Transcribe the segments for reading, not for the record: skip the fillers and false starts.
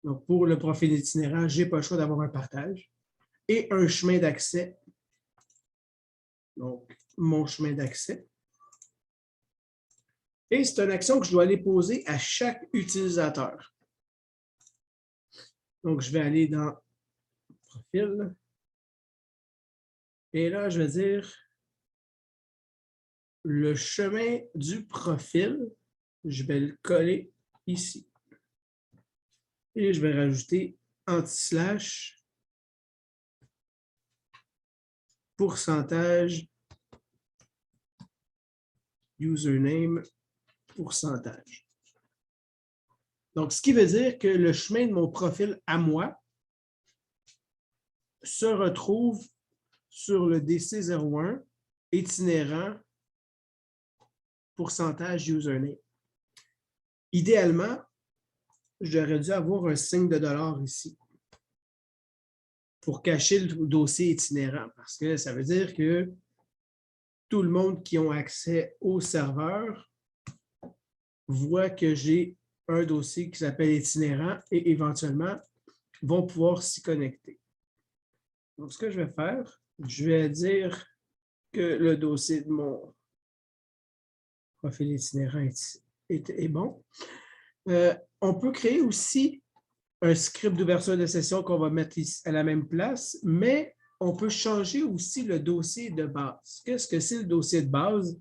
Donc, pour le profil itinérant, je n'ai pas le choix d'avoir un partage et un chemin d'accès. Donc, mon chemin d'accès. Et c'est une action que je dois aller poser à chaque utilisateur. Donc, je vais aller dans Profil. Et là, je vais dire le chemin du profil, je vais le coller ici. Et je vais rajouter anti-slash pourcentage username pourcentage. Donc, ce qui veut dire que le chemin de mon profil à moi se retrouve sur le DC01 itinérant pourcentage username. Idéalement, j'aurais dû avoir un signe de dollar ici pour cacher le dossier itinérant parce que ça veut dire que tout le monde qui a accès au serveur voit que j'ai un dossier qui s'appelle itinérant et éventuellement vont pouvoir s'y connecter. Donc, ce que je vais faire, je vais dire que le dossier de mon profil itinérant est bon. On peut créer aussi un script d'ouverture de session qu'on va mettre ici à la même place, mais on peut changer aussi le dossier de base. Qu'est-ce que c'est le dossier de base?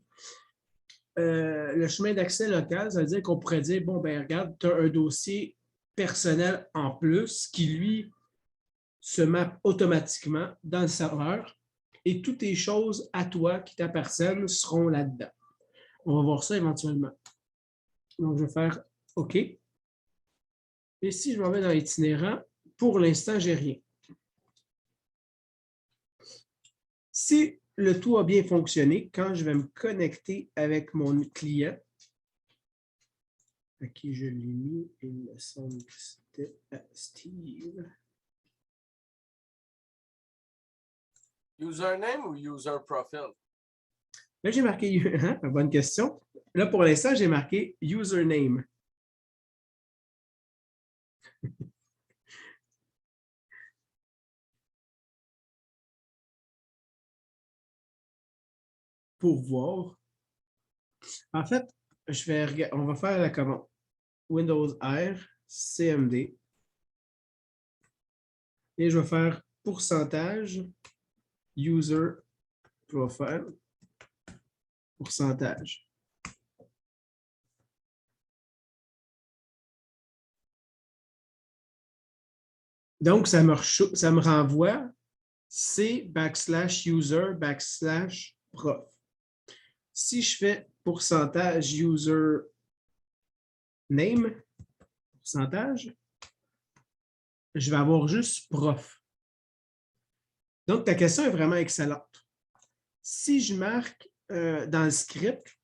Le chemin d'accès local, ça veut dire qu'on pourrait dire, bon, ben regarde, tu as un dossier personnel en plus qui, lui, se mappe automatiquement dans le serveur et toutes tes choses à toi qui t'appartiennent seront là-dedans. On va voir ça éventuellement. Donc, je vais faire OK. Et si je m'en vais dans l'itinérant, pour l'instant, je n'ai rien. Si le tout a bien fonctionné, quand je vais me connecter avec mon client, à qui je l'ai mis, il me semble que c'était à Steve. Username ou user profile? Là, j'ai marqué, hein, bonne question. Là, pour l'instant, j'ai marqué username. Pour voir. En fait, on va faire la commande. Windows R, CMD. Et je vais faire pourcentage user profile pourcentage. Donc, ça me renvoie C/user/prof. Si je fais pourcentage user name, pourcentage, je vais avoir juste prof. Donc, ta question est vraiment excellente. Si je marque dans le script,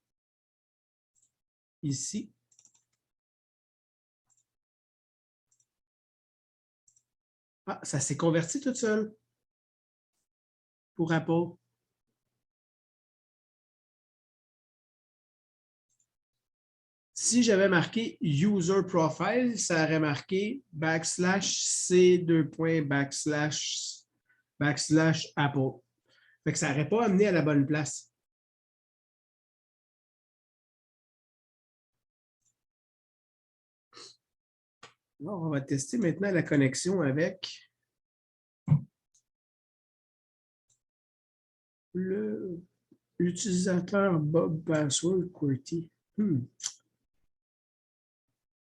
ici, ça s'est converti tout seul pour Apple. Si j'avais marqué user profile, ça aurait marqué /C:\/ Fait que ça n'aurait pas amené à la bonne place. Alors, on va tester maintenant la connexion avec l'utilisateur Bob Password QWERTY.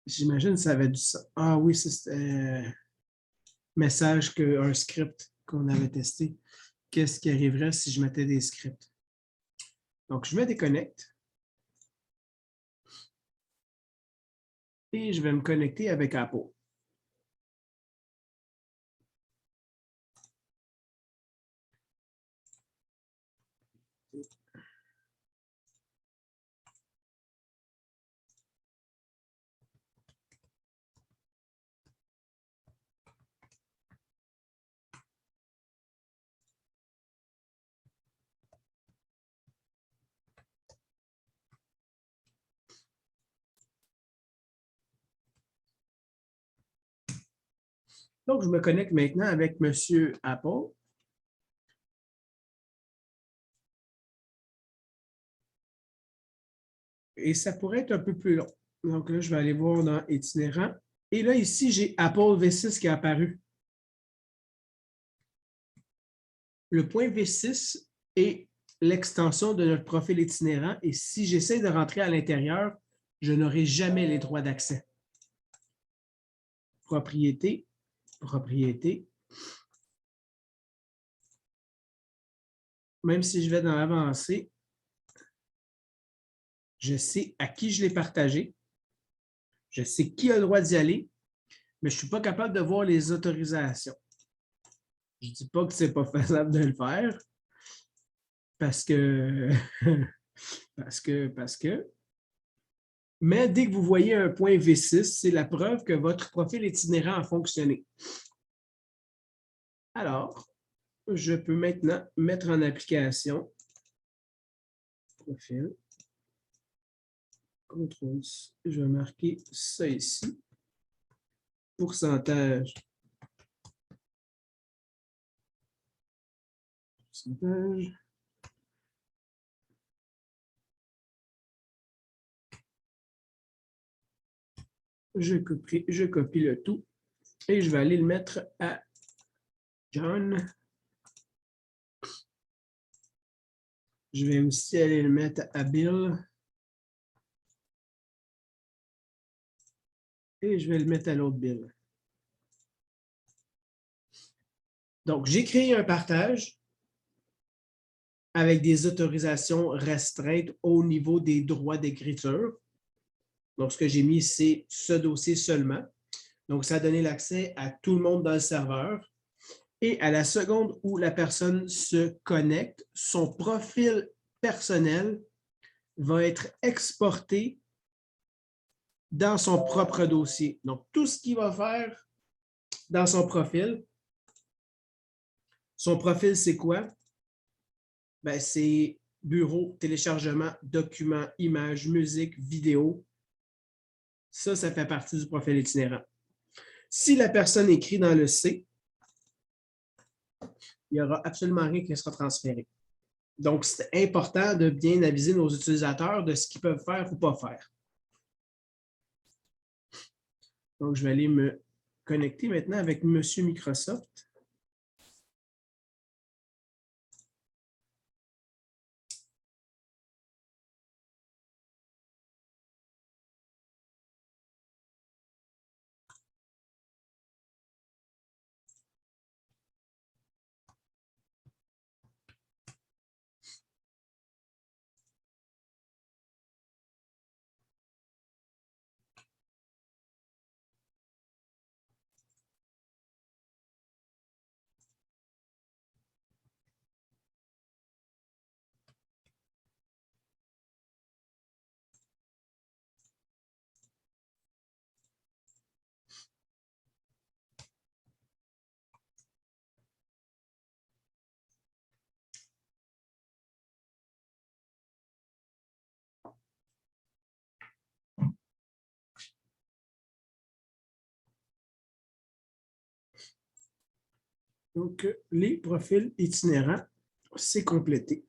J'imagine que ça avait du sens. Ah oui, c'est un message, un script qu'on avait testé. Qu'est-ce qui arriverait si je mettais des scripts? Donc, je me déconnecte. Et je vais me connecter avec Apple. Donc, je me connecte maintenant avec M. Apple. Et ça pourrait être un peu plus long. Donc là, je vais aller voir dans itinérant. Et là, ici, j'ai Apple V6 qui est apparu. Le point V6 est l'extension de notre profil itinérant. Et si j'essaie de rentrer à l'intérieur, je n'aurai jamais les droits d'accès. Propriété, propriété. Même si je vais dans l'avancée, je sais à qui je l'ai partagé. Je sais qui a le droit d'y aller, mais je ne suis pas capable de voir les autorisations. Je ne dis pas que ce n'est pas faisable de le faire parce que, parce que. Mais dès que vous voyez un point V6, c'est la preuve que votre profil itinérant a fonctionné. Alors, je peux maintenant mettre en application profil. CTRL, je vais marquer ça ici. Pourcentage. Pourcentage. Je copie le tout et je vais aller le mettre à John. Je vais aussi aller le mettre à Bill. Et je vais le mettre à l'autre Bill. Donc, j'ai créé un partage avec des autorisations restreintes au niveau des droits d'écriture. Donc, ce que j'ai mis, c'est ce dossier seulement. Donc, ça a donné l'accès à tout le monde dans le serveur. Et à la seconde où la personne se connecte, son profil personnel va être exporté dans son propre dossier. Donc, tout ce qu'il va faire dans son profil, c'est quoi? Ben, c'est bureau, téléchargement, documents, images, musique, vidéo. Ça fait partie du profil itinérant. Si la personne écrit dans le C, il n'y aura absolument rien qui sera transféré. Donc, c'est important de bien aviser nos utilisateurs de ce qu'ils peuvent faire ou pas faire. Donc, je vais aller me connecter maintenant avec Monsieur Microsoft. Donc, les profils itinérants, c'est complété.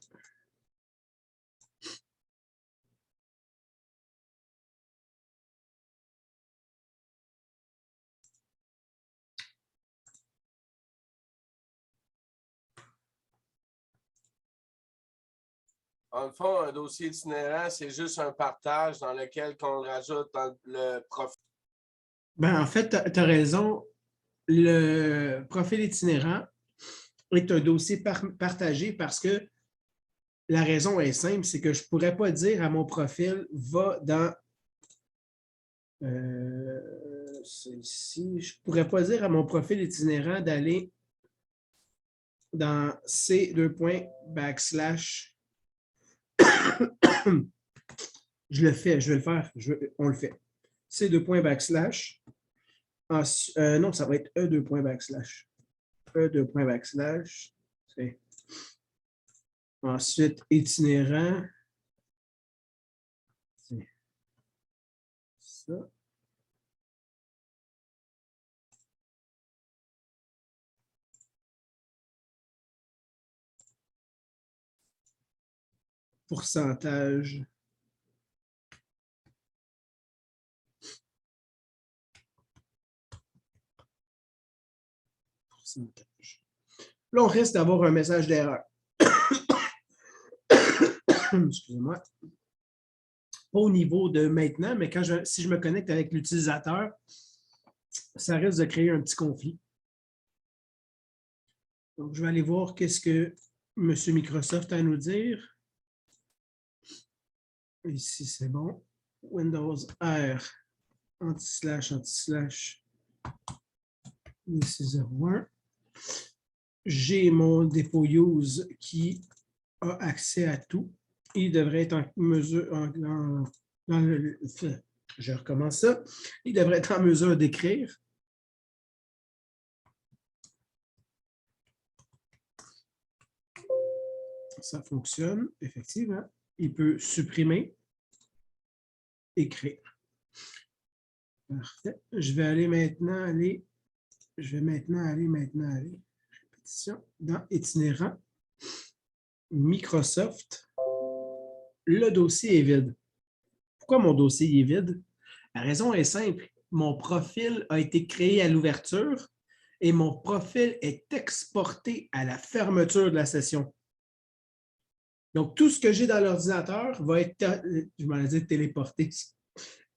En le fond, un dossier itinérant, c'est juste un partage dans lequel on rajoute dans le profil. Ben, en fait, tu as raison. Le profil itinérant est un dossier partagé parce que la raison est simple, c'est que je ne pourrais pas dire à mon profil, va dans ici, je ne pourrais pas dire à mon profil itinérant d'aller dans C2 backslash. Je le fais, je vais le faire, on le fait. C2 backslash. Non, ça va être E2 backslash. E2 backslash. Ensuite, itinérant. C'est ça. pourcentage. Pourcentage. Là, on risque d'avoir un message d'erreur. Excusez-moi. Pas au niveau de maintenant, mais si je me connecte avec l'utilisateur, ça risque de créer un petit conflit. Donc, je vais aller voir qu'est-ce que M. Microsoft a à nous dire. Ici, c'est bon. Windows R, anti-slash, anti-slash, 601. J'ai mon dépôt use qui a accès à tout. Il devrait être en mesure, je recommence ça. Il devrait être en mesure d'écrire. Ça fonctionne, effectivement. Il peut supprimer, écrire. Parfait. Je vais maintenant aller, répétition, dans itinérant, Microsoft, le dossier est vide. Pourquoi mon dossier est vide? La raison est simple. Mon profil a été créé à l'ouverture et mon profil est exporté à la fermeture de la session. Donc, tout ce que j'ai dans l'ordinateur va être, je m'en ai dit téléporté,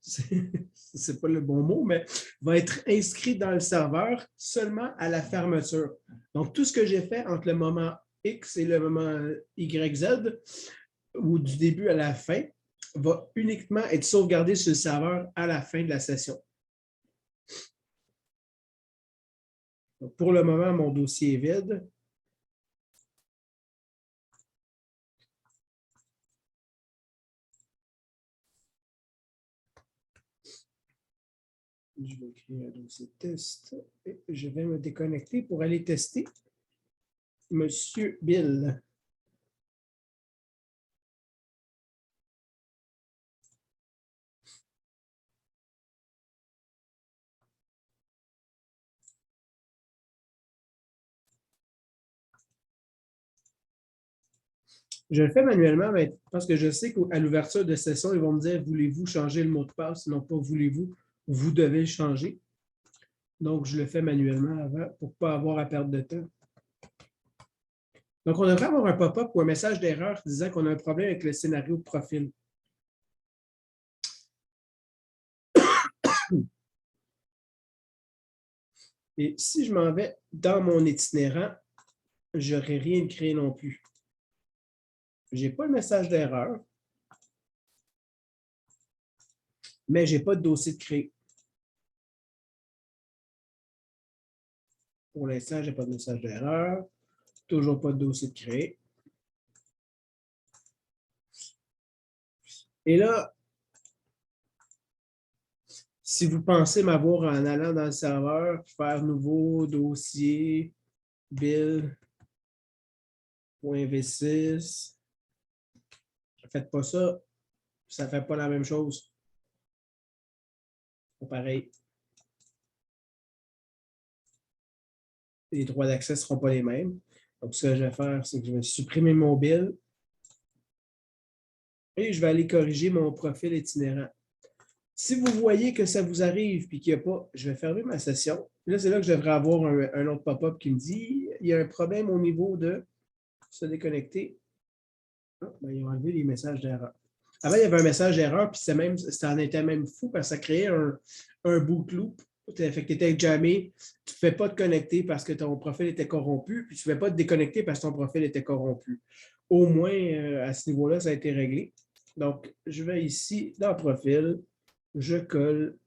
c'est pas le bon mot, mais va être inscrit dans le serveur seulement à la fermeture. Donc, tout ce que j'ai fait entre le moment X et le moment YZ, ou du début à la fin, va uniquement être sauvegardé sur le serveur à la fin de la session. Donc, pour le moment, mon dossier est vide. Je vais créer un dossier test et je vais me déconnecter pour aller tester Monsieur Bill. Je le fais manuellement mais parce que je sais qu'à l'ouverture de session, ils vont me dire voulez-vous changer le mot de passe, non pas voulez-vous, vous devez le changer. Donc, je le fais manuellement avant pour ne pas avoir à perdre de temps. Donc, on devrait avoir un pop-up ou un message d'erreur disant qu'on a un problème avec le scénario de profil. Et si je m'en vais dans mon itinérant, je n'aurai rien créé non plus. Je n'ai pas le message d'erreur, mais je n'ai pas de dossier de créer. Pour l'instant, je n'ai pas de message d'erreur. Toujours pas de dossier de créer. Et là, si vous pensez m'avoir en allant dans le serveur, faire nouveau dossier, bill.v6, ne faites pas ça, ça ne fait pas la même chose. C'est pareil. Les droits d'accès ne seront pas les mêmes. Donc, ce que je vais faire, c'est que je vais supprimer mon bill et je vais aller corriger mon profil itinérant. Si vous voyez que ça vous arrive et qu'il n'y a pas, je vais fermer ma session. Là, c'est là que je devrais avoir un autre pop-up qui me dit il y a un problème au niveau de se déconnecter. Ah, ben, ils ont enlevé les messages d'erreur. Avant, il y avait un message d'erreur, puis ça en était même fou parce que ça créait un boot loop. Fait que tu étais jamais, tu ne fais pas te connecter parce que ton profil était corrompu, puis tu ne fais pas te déconnecter parce que ton profil était corrompu. Au moins, à ce niveau-là, ça a été réglé. Donc, je vais ici dans Profil, je colle.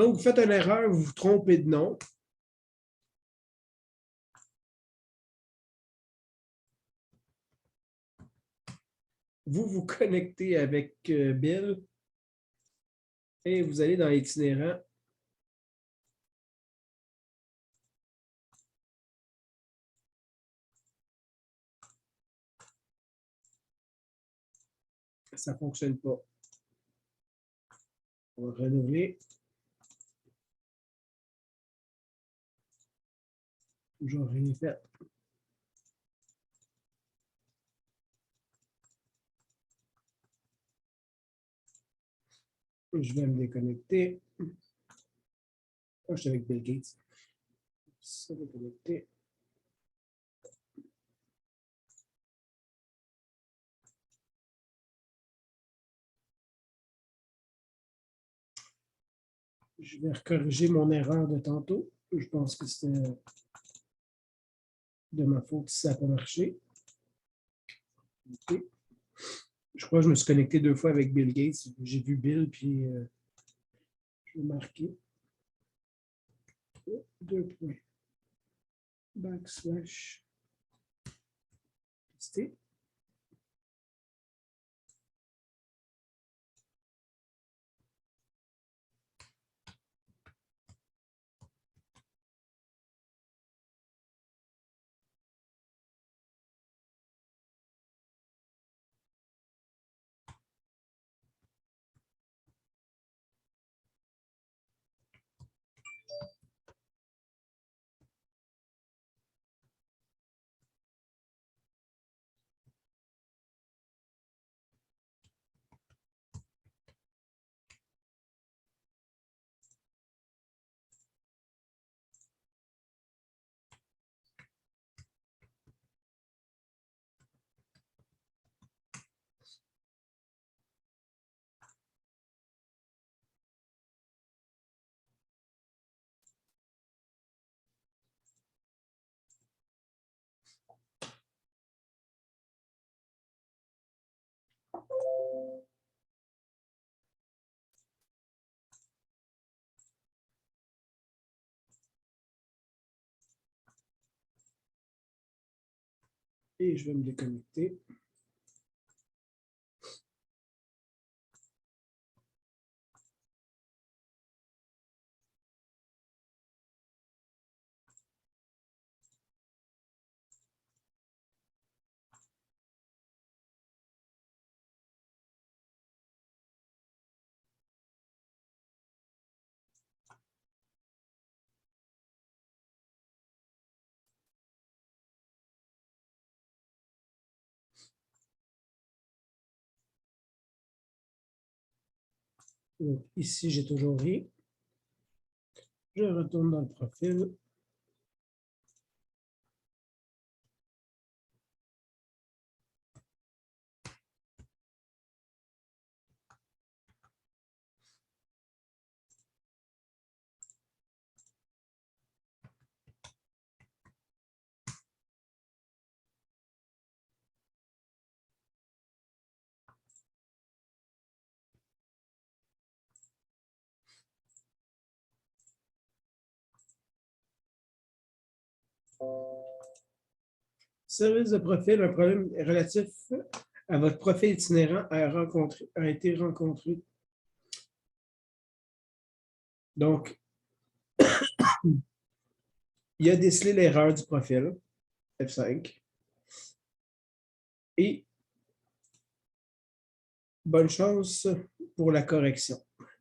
Donc, vous faites une erreur, vous vous trompez de nom. Vous vous connectez avec Bill et vous allez dans l'itinérant. Ça ne fonctionne pas. On va renouveler. Toujours rien fait. Je vais me déconnecter. Oh, je suis avec Bill Gates. Ça va connecter. Je vais corriger mon erreur de tantôt. Je pense que c'était de ma faute si ça n'a pas marché. Okay. Je crois que je me suis connecté 2 fois avec Bill Gates. J'ai vu Bill, puis je vais marquer 2 points. Backslash. Tester. Et je vais me déconnecter. Donc, ici, j'ai toujours ri. Je retourne dans le profil. Service de profil, un problème relatif à votre profil itinérant a été rencontré. Donc, il a décelé l'erreur du profil, F5. Et bonne chance pour la correction.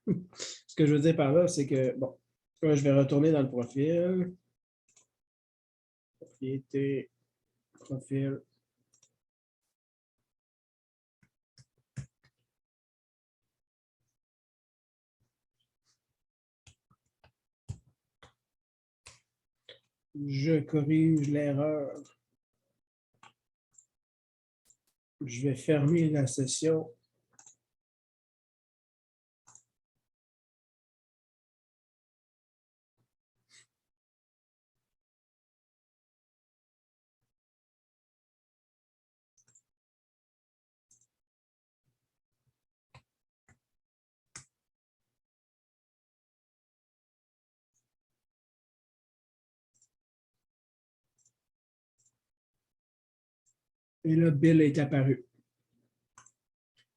Ce que je veux dire par là, c'est que, bon, là, je vais retourner dans le profil. Propriété, profil. Je corrige l'erreur. Je vais fermer la session. Et là, Bill est apparu.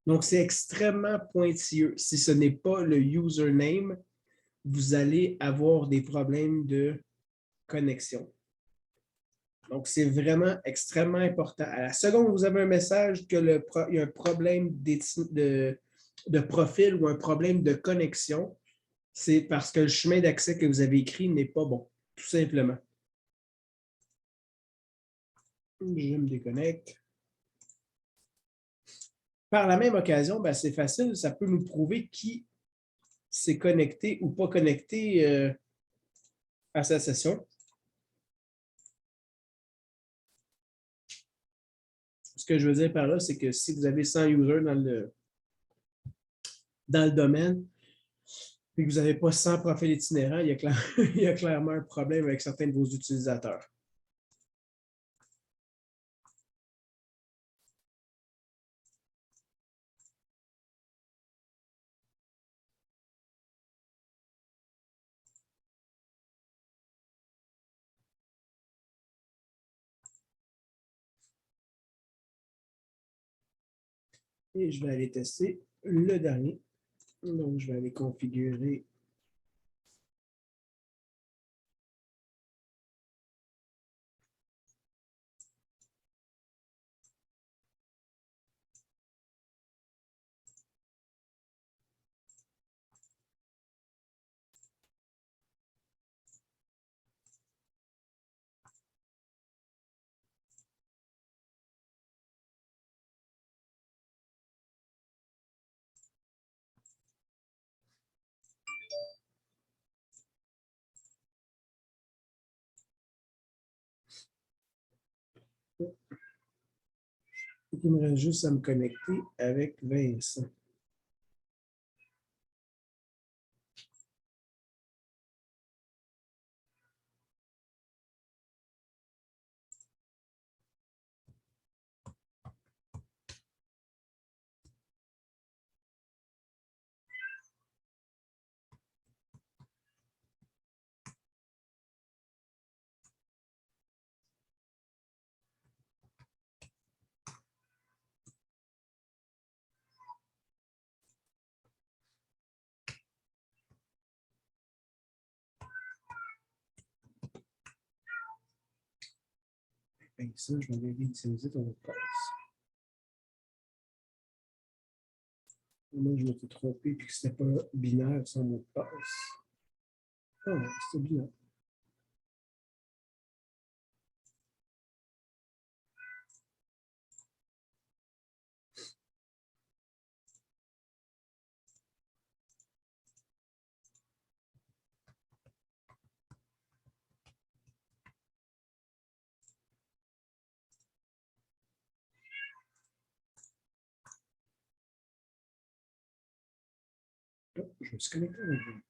Donc, c'est extrêmement pointilleux. Si ce n'est pas le username, vous allez avoir des problèmes de connexion. Donc, c'est vraiment extrêmement important. À la seconde, vous avez un message qu'il y a un problème de profil ou un problème de connexion, c'est parce que le chemin d'accès que vous avez écrit n'est pas bon, tout simplement. Je me déconnecte. Par la même occasion, ben, c'est facile, ça peut nous prouver qui s'est connecté ou pas connecté à sa session. Ce que je veux dire par là, c'est que si vous avez 100 users dans le domaine et que vous n'avez pas 100 profils itinérants, il y a clairement un problème avec certains de vos utilisateurs. Et je vais aller tester le dernier. Donc, je vais aller configurer. Il me reste juste à me connecter avec Vincent. Vincent, je vais aller utiliser ton mot de passe. Moi, je m'étais trompé et que ce n'était pas binaire son mot de passe. Ah, c'était binaire. Oh, je me suis connecté avec vous.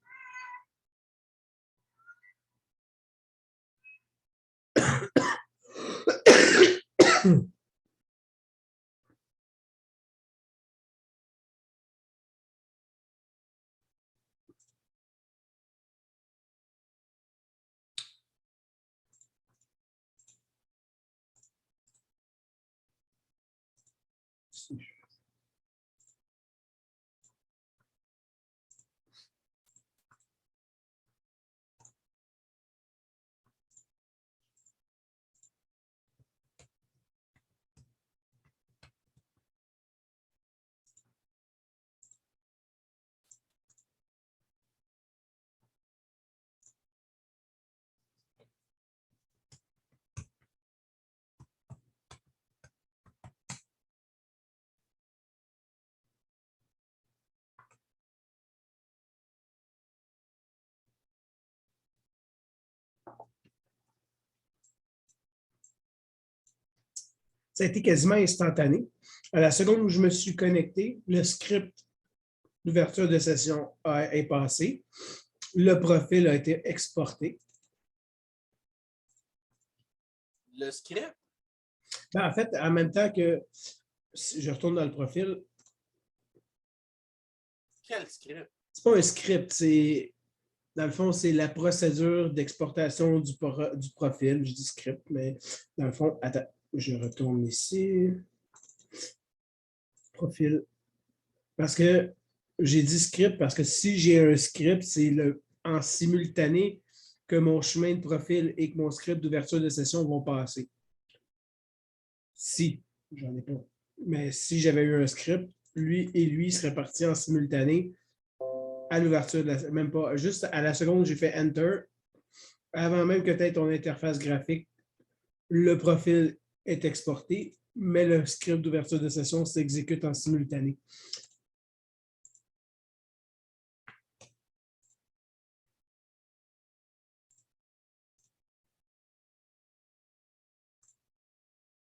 Ça a été quasiment instantané. À la seconde où je me suis connecté, le script d'ouverture de session est passé. Le profil a été exporté. Le script? Ben, en fait, en même temps que si je retourne dans le profil. Quel script? C'est pas un script, c'est dans le fond, c'est la procédure d'exportation du profil. Je dis script, mais dans le fond, attends. Je retourne ici. Profil. Parce que j'ai dit script, parce que si j'ai un script, c'est en simultané que mon chemin de profil et que mon script d'ouverture de session vont passer. Si, j'en ai pas. Mais si j'avais eu un script, lui seraient partis en simultané à l'ouverture de la même pas. Juste à la seconde, j'ai fait Enter. Avant même que tu aies ton interface graphique, le profil est exporté, mais le script d'ouverture de session s'exécute en simultané.